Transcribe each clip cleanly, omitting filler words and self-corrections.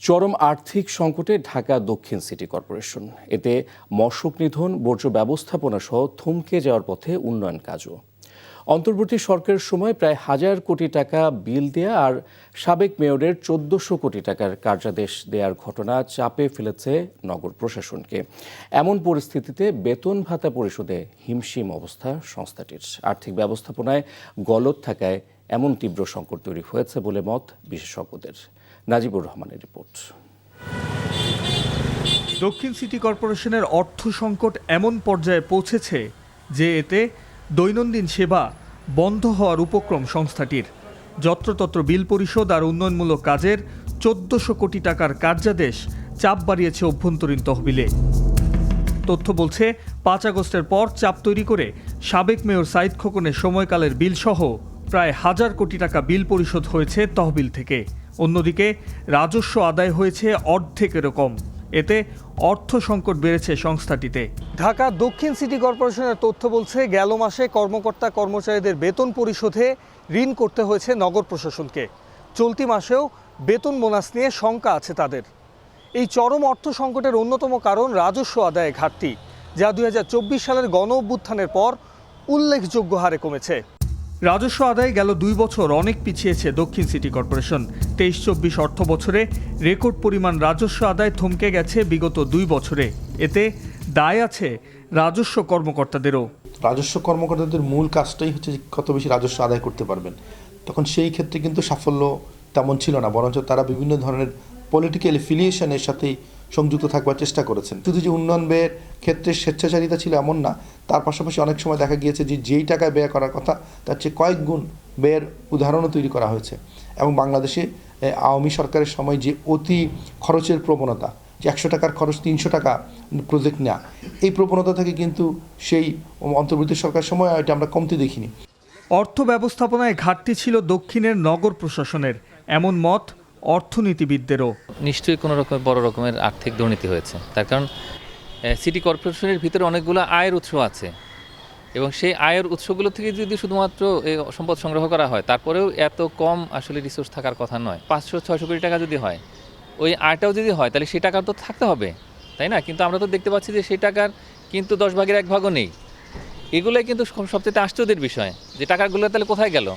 চরম আর্থিক সংকটে ঢাকা দক্ষিণ সিটি কর্পোরেশন। এতে মশক নিধন, বর্জ্য ব্যবস্থাপনা সহ থমকে যাওয়ার পথে উন্নয়ন কাজও। অন্তর্বর্তী সরকারের সময় প্রায় ১,০০০ কোটি টাকা বিল দেয়া আর সাবেক মেয়রের ১৪০০ কোটি টাকার কার্যাদেশ দেওয়ার ঘটনা চাপে ফেলেছে নগর প্রশাসনকে। এমন পরিস্থিতিতে বেতন ভাতা পরিশোধে হিমশিম অবস্থা সংস্থাটির। আর্থিক ব্যবস্থাপনায় গলদ থাকায় এমন তীব্র সংকট তৈরি হয়েছে বলে মত বিশেষজ্ঞদের। নাজিবুর রহমানের রিপোর্ট। দক্ষিণ সিটি কর্পোরেশনের অর্থ সংকট এমন পর্যায়ে পৌঁছেছে যে এতে দৈনন্দিন সেবা বন্ধ হওয়ার উপক্রম সংস্থাটির। যত্রতত্র বিল পরিশোধ আর উন্নয়নমূলক কাজের ১৪০০ কোটি টাকার কার্যাদেশ চাপ বাড়িয়েছে অভ্যন্তরীণ তহবিলে। তথ্য বলছে ৫ আগস্টের পর চাপ তৈরি করে সাবেক মেয়র সাইদ খোকনের সময়কালের বিলসহ প্রায় ১,০০০ কোটি টাকা বিল পরিশোধ হয়েছে তহবিল থেকে। অন্যদিকে রাজস্ব আদায় হয়েছে অর্ধেকের কম। এতে অর্থ সংকট বেড়েছে সংস্থাটিতে। ঢাকা দক্ষিণ সিটি কর্পোরেশনের তথ্য বলছে গেল মাসে কর্মকর্তা কর্মচারীদের বেতন পরিশোধে ঋণ করতে হয়েছে নগর প্রশাসনকে। চলতি মাসেও বেতন বোনাস নিয়ে শঙ্কা আছে তাদের। এই চরম অর্থ সংকটের অন্যতম কারণ রাজস্ব আদায়ে ঘাটতি, যা ২০২৪ সালের গণ অভ্যুত্থানের পর উল্লেখযোগ্য হারে কমেছে। রাজস্ব আদায়ে গেল ২ বছর অনেক পিছিয়েছে দক্ষিণ সিটি কর্পোরেশন। ২৩-২৪ অর্থ বছরে রেকর্ড পরিমাণ রাজস্ব আদায় থমকে গেছে বিগত ২ বছরে। এতে দায় আছে রাজস্ব কর্মকর্তাদেরও। রাজস্ব কর্মকর্তাদের মূল কাজটাই হচ্ছে কত বেশি রাজস্ব আদায় করতে পারবেন। তখন সেই ক্ষেত্রে কিন্তু সাফল্য তেমন ছিল না, বরঞ্চ তারা বিভিন্ন ধরনের পলিটিক্যাল এফিলিয়েশনের সাথেই সংযুক্ত থাকবার চেষ্টা করেছেন। শুধু যে উন্নয়ন ব্যয়ের ক্ষেত্রে স্বেচ্ছাচারিতা ছিল এমন না, তার পাশাপাশি অনেক সময় দেখা গিয়েছে যে যেই টাকায় ব্যয় করার কথা তার চেয়ে কয়েক গুণ ব্যয়ের উদাহরণও তৈরি করা হয়েছে। এবং বাংলাদেশে আওয়ামী সরকারের সময় যে অতি খরচের প্রবণতা, যে ১০০ টাকার খরচ ৩০০ টাকা প্রজেক্ট নেওয়া, এই প্রবণতা থেকে কিন্তু সেই অন্তর্বর্তী সরকারের সময় এটা আমরা কমতে দেখিনি। অর্থ ব্যবস্থাপনায় ঘাটতি ছিল দক্ষিণের নগর প্রশাসনের, এমন মত অর্থনীতিবিদদেরও। নিশ্চয়ই কোনো রকমের বড় রকমের আর্থিক দুর্নীতি হয়েছে। তার কারণ সিটি কর্পোরেশনের ভিতরে অনেকগুলো আয়ের উৎস আছে এবং সেই আয়ের উৎসগুলো থেকে যদি শুধুমাত্র সম্পদ সংগ্রহ করা হয়, তারপরেও এত কম আসলে রিসোর্স থাকার কথা নয়। ৫০০-৬০০ কোটি টাকা যদি হয়, ওই আয়টাও যদি হয়, তাহলে সেই টাকা তো থাকতে হবে, তাই না? কিন্তু আমরা তো দেখতে পাচ্ছি যে সেই টাকার কিন্তু ১০ ভাগের ১ ভাগও নেই। এগুলোই কিন্তু সবচেয়ে আশ্চর্যের বিষয়, যে টাকাগুলো তাহলে কোথায় গেল।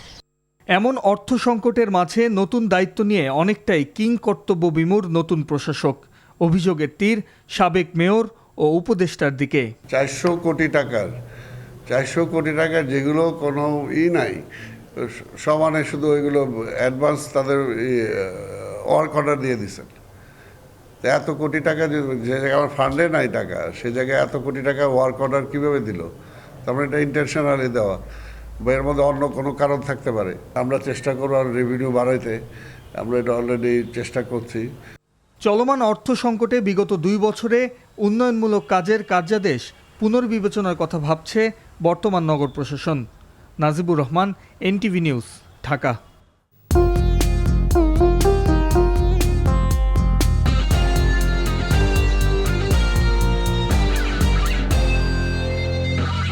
এমন অর্থ সংকটের মাঝে নতুন দায়িত্ব নিয়ে অনেকটাই কিং কর্তব্য বিমূঢ় নতুন প্রশাসক। অভিযোগের তীর সাবেক মেয়র ও উপদেষ্টার দিকে। ৪০০ কোটি টাকার যেগুলো কোনো নাই, সমানে শুধু ওইগুলো অ্যাডভান্স তাদের ওয়ার্ক অর্ডার দিয়ে দিচ্ছেন। এত কোটি টাকা যে জায়গায় আমার ফান্ডে নাই টাকা, সে জায়গায় এত কোটি টাকা ওয়ার্ক অর্ডার কীভাবে দিল? তারপরে এটা ইন্টেনশনালি দেওয়া বা এর মধ্যে অন্য কোনো কারণ থাকতে পারে। আমরা চেষ্টা করব আর রেভিনিউ বাড়াইতে, আমরা এটা অলরেডি চেষ্টা করছি। চলমান অর্থ সংকটে বিগত ২ বছরে উন্নয়নমূলক কাজের কার্যাদেশ পুনর্বিবেচনার কথা ভাবছে বর্তমান নগর প্রশাসন। Najibur Rahman, NTV news, Dhaka.